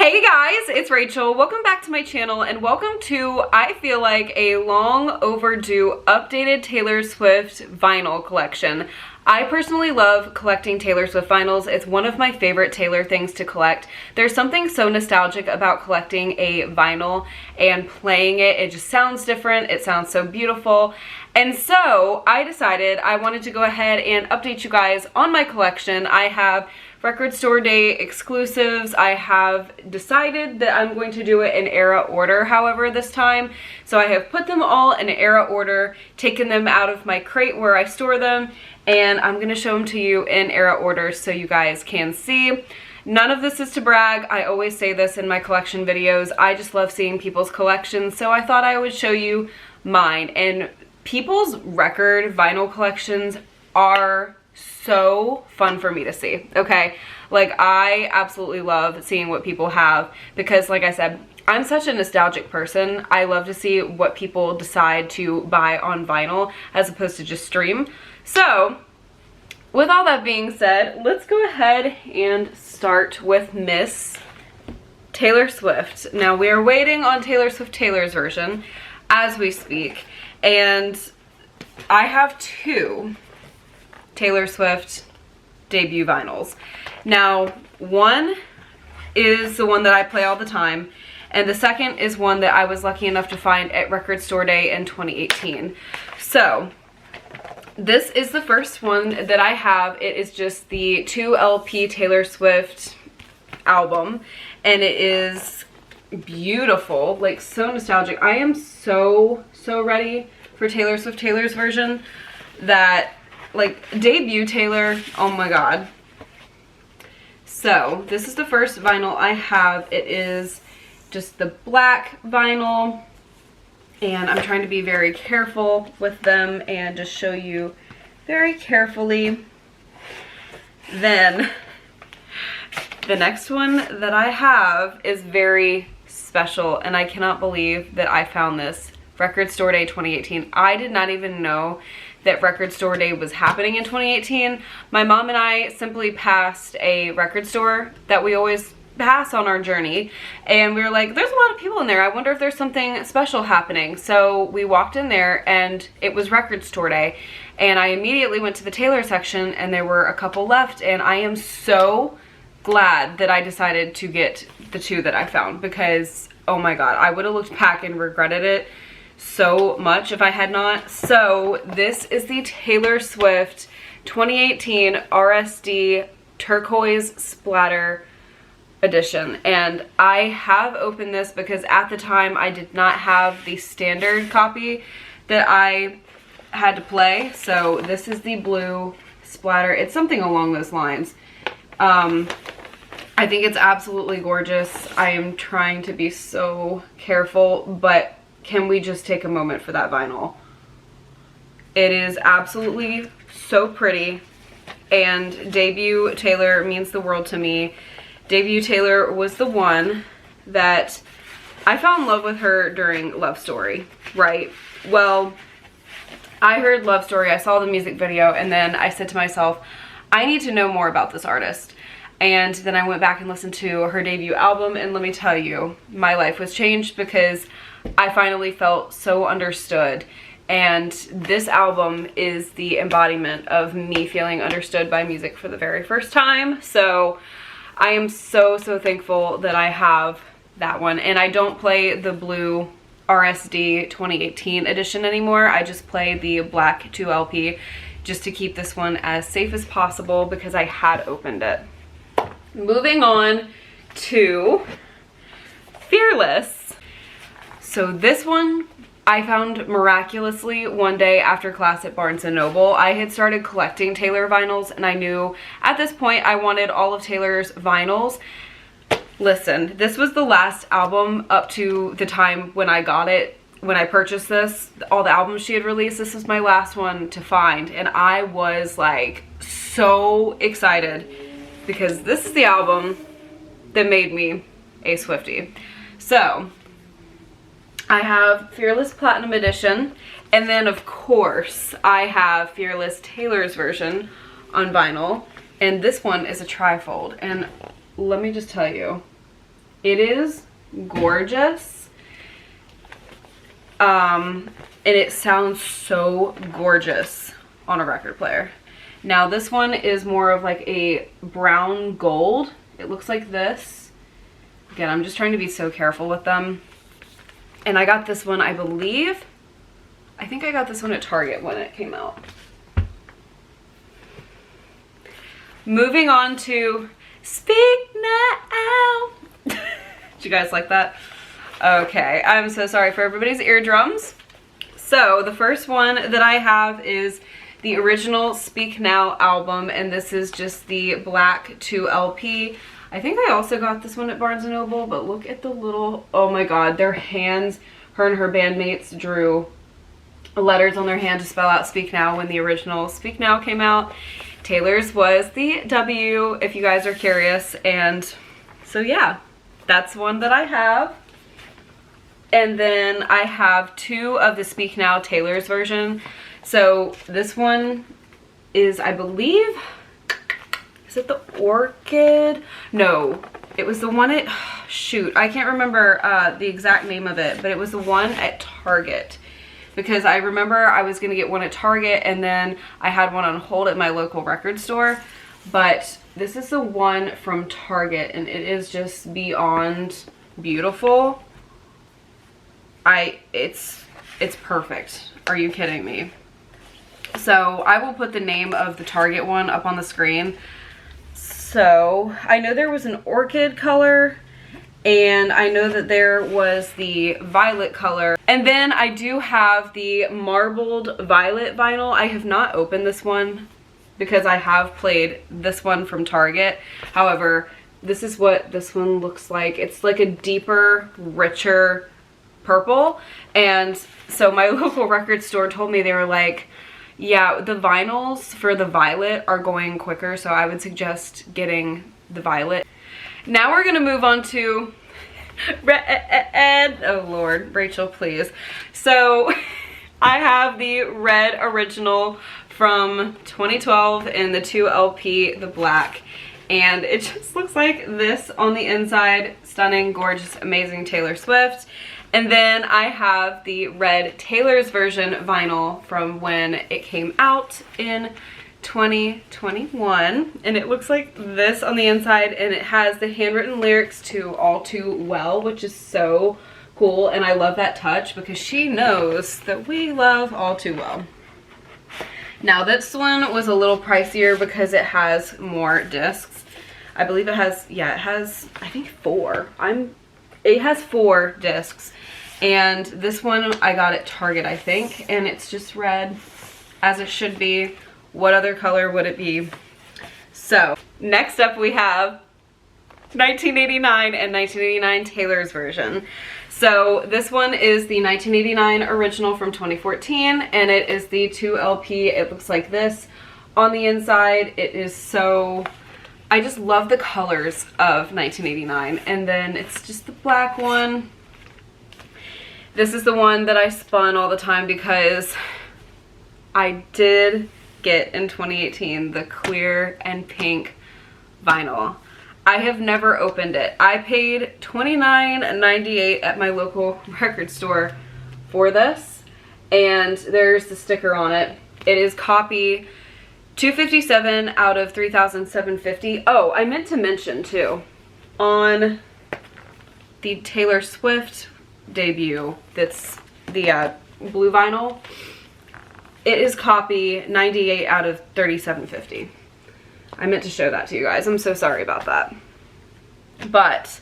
Hey guys, it's Rachel. Welcome back to my channel and welcome to, I feel like, a long overdue updated Taylor Swift vinyl collection. I personally love collecting Taylor Swift vinyls. It's one of my favorite Taylor things to collect. There's something so nostalgic about collecting a vinyl and playing it. It just sounds different. It sounds so beautiful. And so I decided I wanted to go ahead and update you guys on my collection. I have Record Store Day exclusives. I have decided that I'm going to do it in era order, however, this time. So I have put them all in era order, taken them out of my crate where I store them, and I'm going to show them to you in era order so you guys can see. None of this is to brag. I always say this in my collection videos. I just love seeing people's collections, so I thought I would show you mine. And people's record vinyl collections are so fun for me to see, okay? Like, I absolutely love seeing what people have because, like I said, I'm such a nostalgic person. I love to see what people decide to buy on vinyl as opposed to just stream. So, with all that being said, let's go ahead and start with Miss Taylor Swift. Now, we are waiting on Taylor Swift Taylor's version as we speak, and I have two Taylor Swift debut vinyls. Now, one is the one that I play all the time, and the second is one that I was lucky enough to find at Record Store Day in 2018. So, this is the first one that I have. It is just the 2 LP Taylor Swift album, and it is beautiful, like so nostalgic. I am so ready for Taylor Swift Taylor's version that, like, debut Taylor, oh my god. So this is the first vinyl I have. It is just the black vinyl, and I'm trying to be very careful with them and just show you very carefully. Then the next one that I have is very special, and I cannot believe that I found this. Record Store Day 2018. I did not even know that Record Store Day was happening in 2018. My mom and I simply passed a record store that we always pass on our journey, and we were like, there's a lot of people in there. I wonder if there's something special happening. So we walked in there and it was Record Store Day, and I immediately went to the Taylor section and there were a couple left, and I am so glad that I decided to get the two that I found because, oh my god, I would have looked back and regretted it so much if I had not. So this is the Taylor Swift 2018 RSD Turquoise Splatter Edition, and I have opened this because at the time I did not have the standard copy that I had to play. So this is the blue splatter. It's something along those lines. I think it's absolutely gorgeous. I am trying to be so careful, but can we just take a moment for that vinyl? It is absolutely so pretty, and debut Taylor means the world to me. Debut Taylor was the one that I fell in love with her during Love Story, right? Well, I heard Love Story, I saw the music video, and then I said to myself, I need to know more about this artist. And then I went back and listened to her debut album, and let me tell you, my life was changed because I finally felt so understood. And this album is the embodiment of me feeling understood by music for the very first time. So I am so thankful that I have that one. And I don't play the blue RSD 2018 edition anymore. I just play the black 2 LP just to keep this one as safe as possible because I had opened it. Moving on to Fearless. So this one I found miraculously one day after class at Barnes & Noble. I had started collecting Taylor vinyls, and I knew at this point I wanted all of Taylor's vinyls. Listen, this was the last album up to the time when I got it, when I purchased this. All the albums she had released, this was my last one to find, and I was like so excited because this is the album that made me a Swiftie. So I have Fearless Platinum Edition, and then of course I have Fearless Taylor's version on vinyl, and this one is a trifold, and let me just tell you, It is gorgeous. And it sounds so gorgeous on a record player. Now this one is more of like a brown gold. It looks like this. Again, I'm just trying to be so careful with them. And I got this one, I think I got this one at Target when it came out. Moving on to Speak Now. Did you guys like that? Okay, I'm so sorry for everybody's eardrums. So the first one that I have is the original Speak Now album, and this is just the black 2 LP. I think I also got this one at Barnes & Noble, but look at the little, oh my god, their hands, her and her bandmates drew letters on their hand to spell out Speak Now when the original Speak Now came out. Taylor's was the W, if you guys are curious, and so yeah, that's one that I have. And then I have 2 of the Speak Now Taylor's version. So this one is, I believe, is it the Orchid? No, it was the one at, shoot, I can't remember the exact name of it, but it was the one at Target. Because I remember I was going to get one at Target and then I had one on hold at my local record store. But this is the one from Target and it is just beyond beautiful. It's perfect. Are you kidding me? So I will put the name of the Target one up on the screen. So I know there was an orchid color and I know that there was the violet color. And then I do have the marbled violet vinyl. I have not opened this one because I have played this one from Target. However, this is what this one looks like. It's like a deeper, richer purple. And so my local record store told me, they were like, yeah, the vinyls for the violet are going quicker, so I would suggest getting the violet. Now we're gonna move on to red. Oh Lord, Rachel, please. So I have the red original from 2012 in the 2 LP, the black. And it just looks like this on the inside. Stunning, gorgeous, amazing Taylor Swift. And then I have the red Taylor's version vinyl from when it came out in 2021. And it looks like this on the inside, and it has the handwritten lyrics to All Too Well, which is so cool. And I love that touch because she knows that we love All Too Well. Now this one was a little pricier because it has more discs. I believe it has, yeah, it has, I think 4. It has 4 discs. And this one I got at Target, I think, and it's just red, as it should be. What other color would it be? So, next up we have 1989 and 1989 Taylor's version. So, this one is the 1989 original from 2014, and it is the 2 LP. It looks like this on the inside. It is so, I just love the colors of 1989, and then it's just the black one. This is the one that I spun all the time because I did get in 2018 the clear and pink vinyl. I have never opened it. I paid $29.98 at my local record store for this, and there's the sticker on it. It is copy 257 out of 3,750. Oh, I meant to mention too, on the Taylor Swift debut, that's the blue vinyl, it is copy 98 out of 3,750. I meant to show that to you guys. I'm so sorry about that. But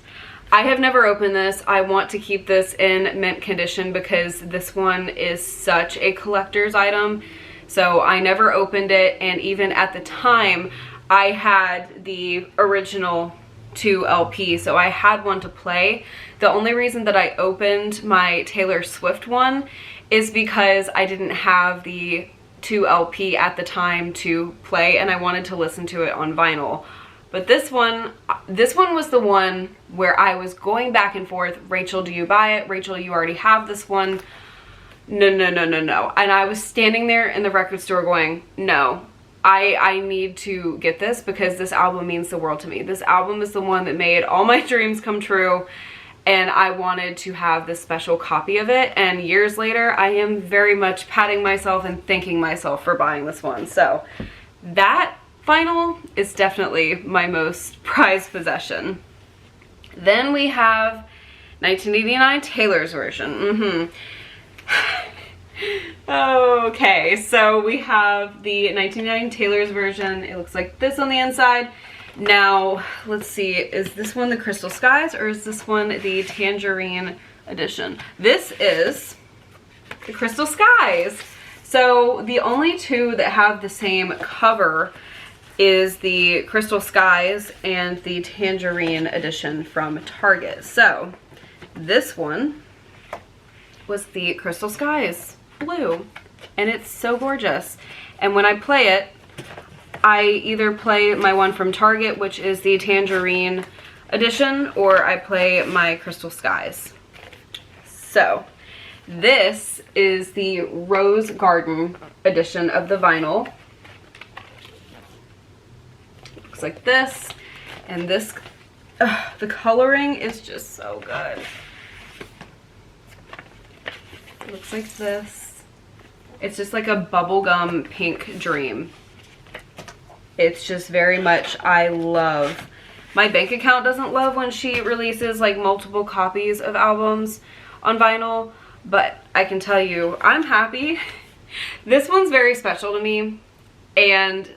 I have never opened this. I want to keep this in mint condition because this one is such a collector's item. So I never opened it, and even at the time I had the original 2 LP, so I had one to play. The only reason that I opened my Taylor Swift one is because I didn't have the 2 LP at the time to play, and I wanted to listen to it on vinyl. But this one was the one where I was going back and forth. Rachel, do you buy it? Rachel, you already have this one. No, no, no, no, no. And I was standing there in the record store going, no, I need to get this because this album means the world to me. This album is the one that made all my dreams come true, and I wanted to have this special copy of it, and years later I am very much patting myself and thanking myself for buying this one. So that vinyl is definitely my most prized possession. Then we have 1989 Taylor's version. Okay, so we have the 1989 Taylor's version. It looks like this on the inside. Now, let's see, is this one the Crystal Skies or is this one the Tangerine edition? This is the Crystal Skies. So the only two that have the same cover is the Crystal Skies and the Tangerine edition from Target. So this one was the Crystal Skies blue, and it's so gorgeous. And when I play it, I either play my one from Target, which is the Tangerine edition, or I play my Crystal Skies. So this is the Rose Garden edition of the vinyl. Looks like this, and this, the coloring is just so good. It looks like this. It's just like a bubblegum pink dream. It's just very much, I love. My bank account doesn't love when she releases like multiple copies of albums on vinyl, but I can tell you, I'm happy. This one's very special to me, and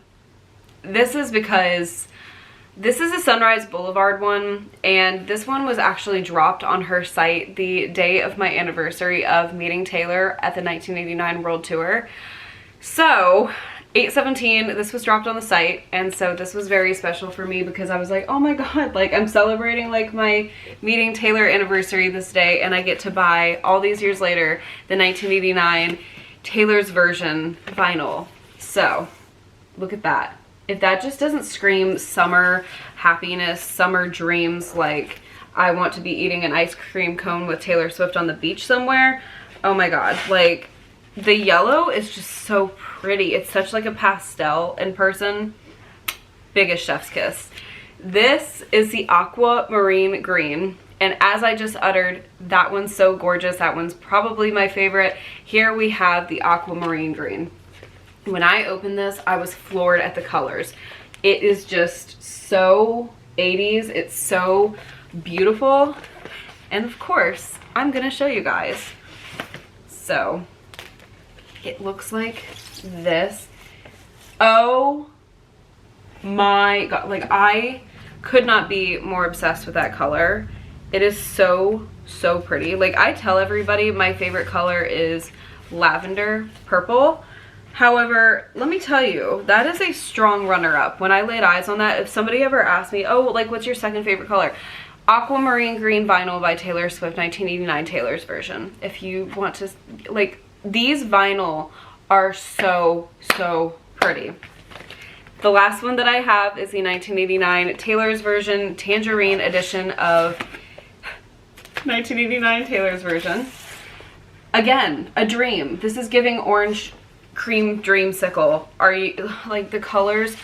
this is because this is a Sunrise Boulevard one, and this one was actually dropped on her site the day of my anniversary of meeting Taylor at the 1989 World Tour. So 8/17, this was dropped on the site, and so this was very special for me because I was like, oh my god, like I'm celebrating like my meeting Taylor anniversary this day, and I get to buy all these years later the 1989 Taylor's version vinyl. So look at that. If that just doesn't scream summer happiness, summer dreams, like I want to be eating an ice cream cone with Taylor Swift on the beach somewhere, oh my god, like the yellow is just so pretty. It's such like a pastel in person. Biggest chef's kiss. This is the Aquamarine Green, and as I just uttered, that one's so gorgeous. That one's probably my favorite. Here we have the Aquamarine Green. When I opened this, I was floored at the colors. It is just so 80s. It's so beautiful. And of course, I'm gonna show you guys. So it looks like this. Oh my god, like I could not be more obsessed with that color. It is so pretty. Like I tell everybody my favorite color is lavender purple. However, let me tell you, that is a strong runner-up. When I laid eyes on that, if somebody ever asked me, oh, like what's your second favorite color? Aquamarine Green vinyl by Taylor Swift, 1989 Taylor's version. If you want to, like, these vinyl are so pretty. The last one that I have is the 1989 Taylor's version, Tangerine edition of 1989 Taylor's version. Again, a dream. This is giving orange cream dreamsicle. Are you, like, the colors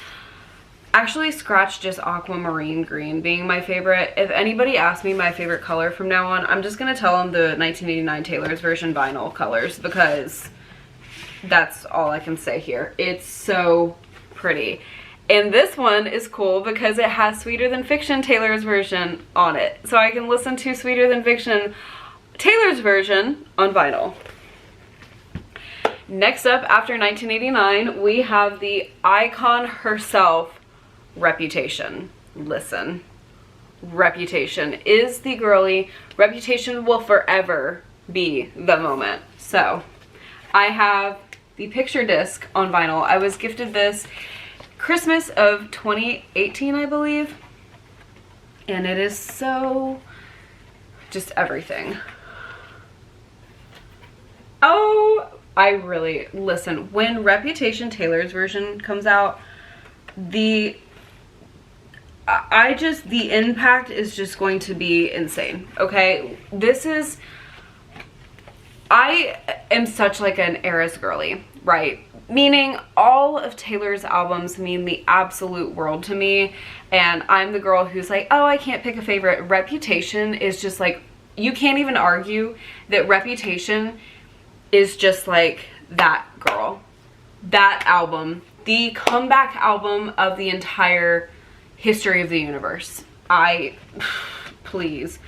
actually scratch just Aquamarine Green being my favorite. If anybody asks me my favorite color from now on, I'm just gonna tell them the 1989 Taylor's version vinyl colors, because that's all I can say here. It's so pretty. And this one is cool because it has Sweeter Than Fiction Taylor's version on it, so I can listen to Sweeter Than Fiction Taylor's version on vinyl. Next up, after 1989, we have the icon herself, Reputation. Listen, Reputation is the girly. Reputation will forever be the moment. So I have the picture disc on vinyl. I was gifted this Christmas of 2018, I believe, and it is so just everything. Oh, I really, listen, when Reputation Taylor's version comes out, the impact is just going to be insane, okay? This is, I am such like an Eras girly. right? Meaning all of Taylor's albums mean the absolute world to me, and I'm the girl who's like, oh, I can't pick a favorite. Reputation is just like, you can't even argue that Reputation is just like that girl. That album, the comeback album of the entire history of the universe. Please,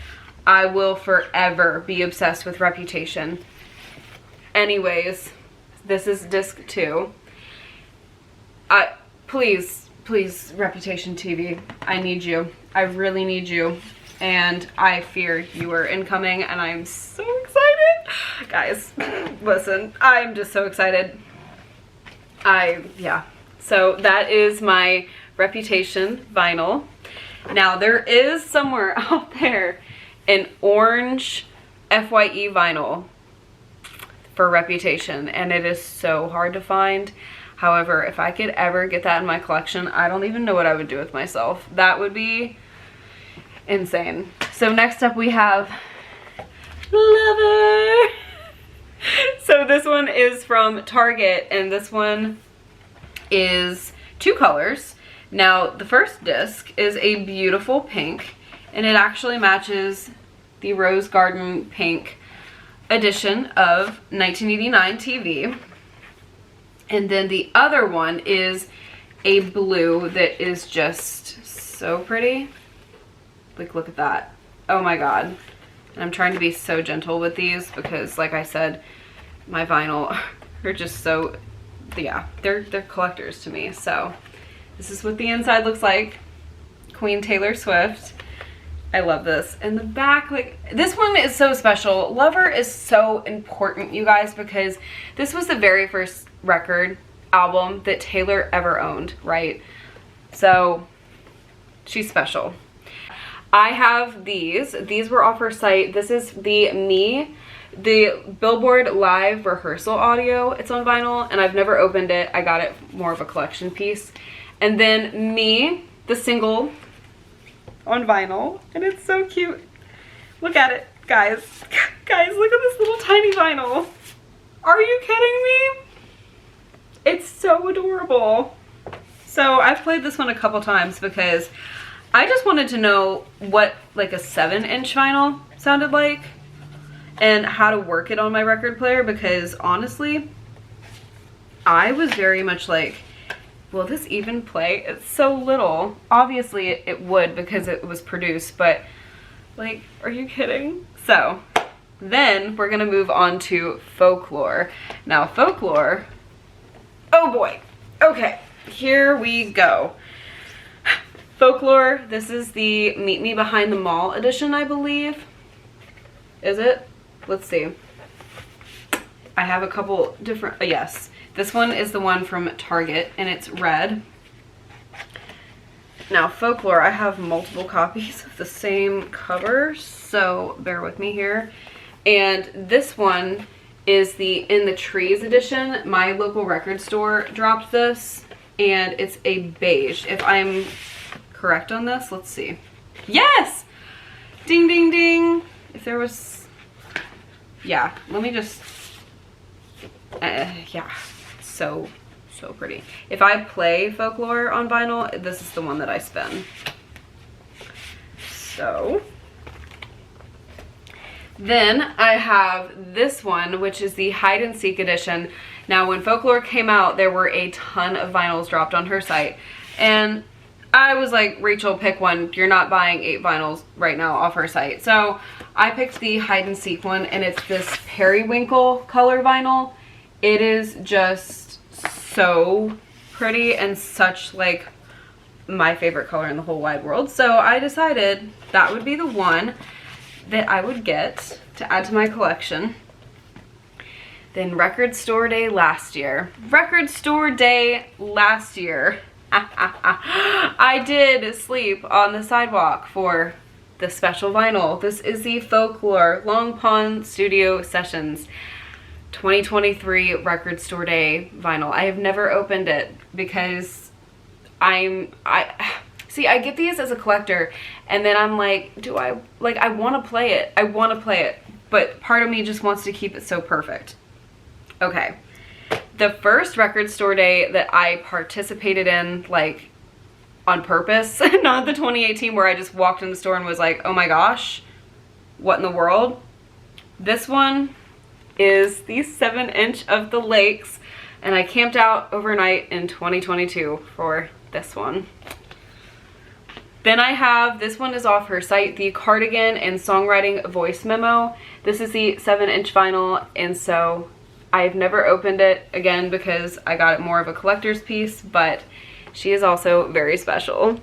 I will forever be obsessed with Reputation. Anyways, this is disc 2. Please, Reputation TV, I need you. I really need you. And I fear you are incoming, and I'm so excited. Guys, listen, I'm just so excited. Yeah. So that is my Reputation vinyl. Now there is somewhere out there an orange FYE vinyl for Reputation, and it is so hard to find. However, if I could ever get that in my collection, I don't even know what I would do with myself. That would be insane. So next up we have Lover. So this one is from Target, and this one is 2 colors. Now the first disc is a beautiful pink, and it actually matches the Rose Garden pink edition of 1989 TV. And then the other one is a blue that is just so pretty. Like, look at that. Oh my god. And I'm trying to be so gentle with these because, like I said, my vinyl are just so, yeah, they're collectors to me. So this is what the inside looks like. Queen Taylor Swift. I love this. And the back, like, this one is so special. Lover is so important, you guys, because this was the very first record album that Taylor ever owned, right? So she's special. I have these. These were off her site. This is the Billboard Live rehearsal audio. It's on vinyl, and I've never opened it. I got it more of a collection piece. And then the single on vinyl, and it's so cute. Look at it, guys. Guys, look at this little tiny vinyl. Are you kidding me? It's so adorable. So I've played this one a couple times because I just wanted to know what like a 7-inch vinyl sounded like and how to work it on my record player, because honestly, I was very much like, will this even play? It's so little. Obviously it would because it was produced, but like, are you kidding? So then we're gonna move on to Folklore. Now Folklore, oh boy. Okay, here we go. Folklore, this is the Meet Me Behind the Mall edition, I believe. Is it? Let's see. I have a couple different, yes. This one is the one from Target, and it's red. Now, Folklore, I have multiple copies of the same cover, so bear with me here. And this one is the In the Trees edition. My local record store dropped this, and it's a beige. If I'm correct on this, let's see. Yes! Ding, ding, ding. If there was, yeah, let me just, yeah. So pretty. If I play Folklore on vinyl, this is the one that I spin. So then I have this one, which is the Hide and Seek edition. Now when Folklore came out, there were a ton of vinyls dropped on her site, and I was like, Rachel, pick one. You're not buying 8 vinyls right now off her site. So I picked the Hide and Seek one, and it's this periwinkle color vinyl. It is just so pretty and such like my favorite color in the whole wide world. So I decided that would be the one that I would get to add to my collection. Then Record Store Day last year. Record Store Day last year. I did sleep on the sidewalk for the special vinyl. This is the Folklore Long Pond Studio Sessions 2023 Record Store Day vinyl. I have never opened it because I get these as a collector, and then I'm like, I want to play it, but part of me just wants to keep it so perfect. Okay, the first record store day that I participated in, like, on purpose, not the 2018 where I just walked in the store and was like, oh my gosh, what in the world? This one is the 7-inch of the Lakes, and I camped out overnight in 2022 for this one. Then I have, this one is off her site, the Cardigan and Songwriting Voice Memo. This is the 7-inch vinyl, and so I've never opened it again because I got it more of a collector's piece, but she is also very special.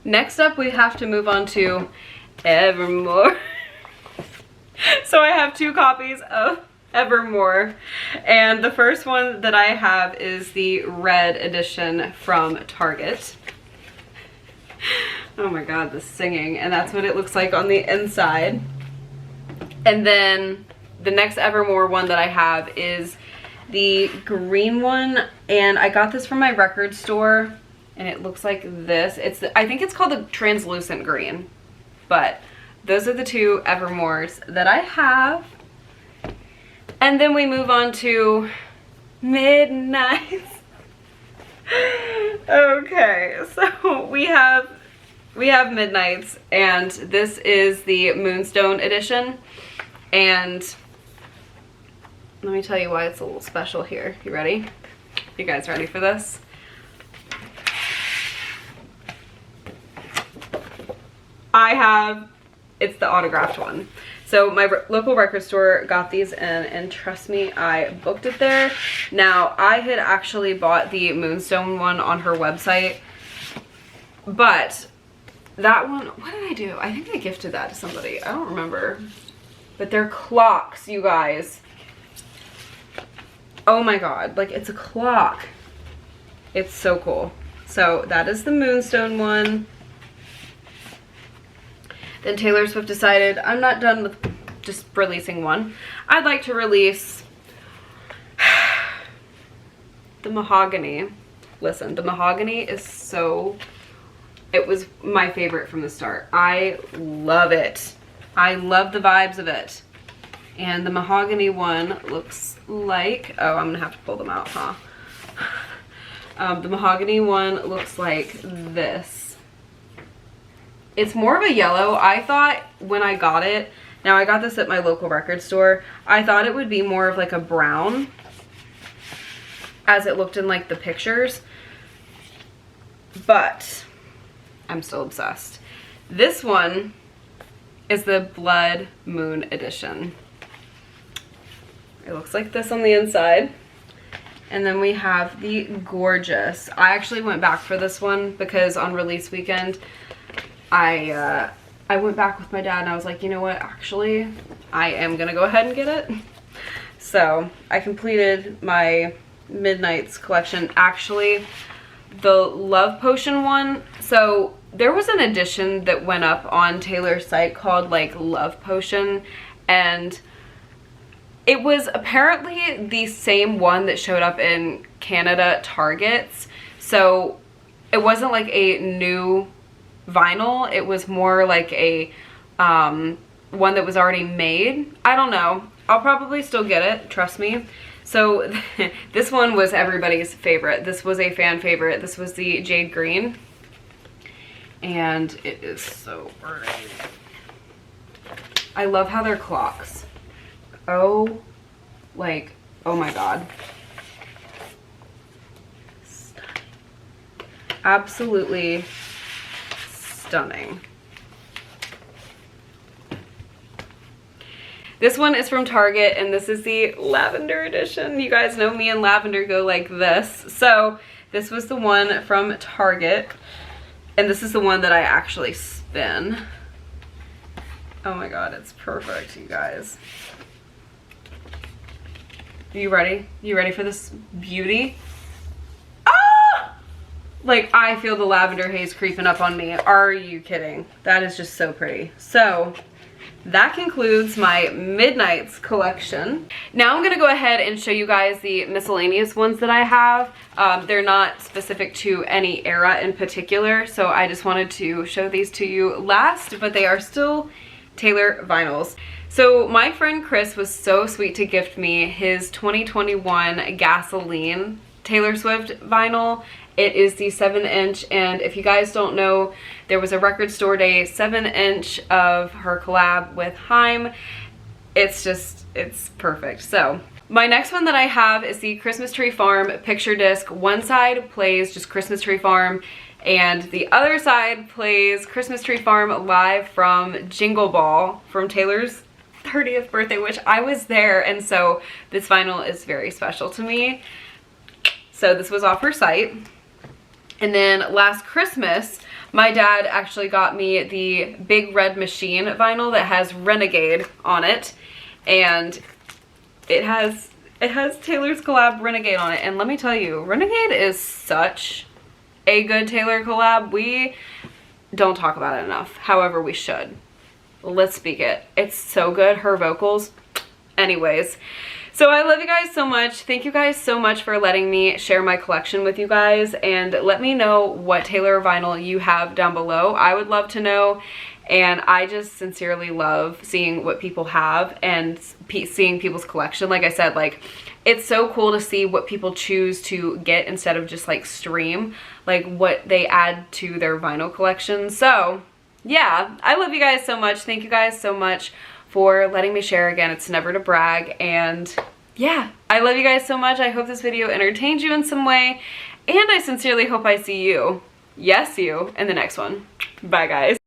Next up, we have to move on to Evermore. So I have 2 copies of Evermore, and the first one that I have is the red edition from Target. Oh my god, the singing, and that's what it looks like on the inside. And then the next Evermore one that I have is the green one, and I got this from my record store, and it looks like this. I think it's called the translucent green, but those are the 2 Evermores that I have. And then we move on to Midnights. Okay, so we have Midnights, and this is the Moonstone edition, and let me tell you why it's a little special here. You ready? You guys ready for this? It's the autographed one. So my local record store got these in, and trust me, I booked it there. Now, I had actually bought the Moonstone one on her website, but that one, what did I do? I think I gifted that to somebody. I don't remember. But they're clocks, you guys. Oh my god, like, it's a clock. It's so cool. So that is the Moonstone one. Then Taylor Swift decided, I'm not done with just releasing one. I'd like to release the Mahogany. Listen, the Mahogany is so, it was my favorite from the start. I love it. I love the vibes of it. And the Mahogany one looks like, oh, I'm gonna have to pull them out, huh? The Mahogany one looks like this. It's more of a yellow. I thought when I got it, now I got this at my local record store, I thought it would be more of like a brown as it looked in like the pictures, but I'm still obsessed. This one is the Blood Moon edition. It looks like this on the inside. And then we have the Gorgeous. I actually went back for this one because on release weekend, I went back with my dad and I was like, you know what, actually, I am gonna go ahead and get it. So I completed my Midnights collection. Actually, the Love Potion one, so there was an edition that went up on Taylor's site called like Love Potion, and it was apparently the same one that showed up in Canada Targets. So it wasn't like a new vinyl, it was more like a one that was already made. I don't know, I'll probably still get it, trust me. So this one was everybody's favorite. This was a fan favorite. This was the Jade Green, and it is so pretty. I love how they're clocks. Oh, like, oh my god, stunning. Absolutely stunning. This one is from Target, and this is the lavender edition. You guys know me and lavender go like this. So this was the one from Target, and this is the one that I actually spin. Oh my god, it's perfect, you guys. You ready? You ready for this beauty? Like, I feel the lavender haze creeping up on me. Are you kidding? That is just so pretty. So that concludes my Midnights collection. Now I'm gonna go ahead and show you guys the miscellaneous ones that I have. They're not specific to any era in particular, so I just wanted to show these to you last, but they are still Taylor vinyls. So my friend Chris was so sweet to gift me his 2021 Gasoline Taylor Swift vinyl. It is the 7-inch, and if you guys don't know, there was a Record Store Day 7-inch of her collab with Haim. It's perfect. So my next one that I have is the Christmas Tree Farm picture disc. One side plays just Christmas Tree Farm, and the other side plays Christmas Tree Farm live from Jingle Ball, from Taylor's 30th birthday, which I was there, and so this vinyl is very special to me. So this was off her site. And then last Christmas, my dad actually got me the Big Red Machine vinyl that has Renegade on it, and it has Taylor's collab Renegade on it. And let me tell you, Renegade is such a good Taylor collab. We don't talk about it enough. However, we should. Let's speak it. It's so good. Her vocals. Anyways, so I love you guys so much. Thank you guys so much for letting me share my collection with you guys, and let me know what Taylor vinyl you have down below. I would love to know, and I just sincerely love seeing what people have and seeing people's collection. Like I said, like, it's so cool to see what people choose to get instead of just like stream, like what they add to their vinyl collection. So yeah, I love you guys so much. Thank you guys so much for letting me share. Again, it's never to brag, and yeah, I love you guys so much. I hope this video entertained you in some way, and I sincerely hope I see you, yes you, in the next one. Bye guys.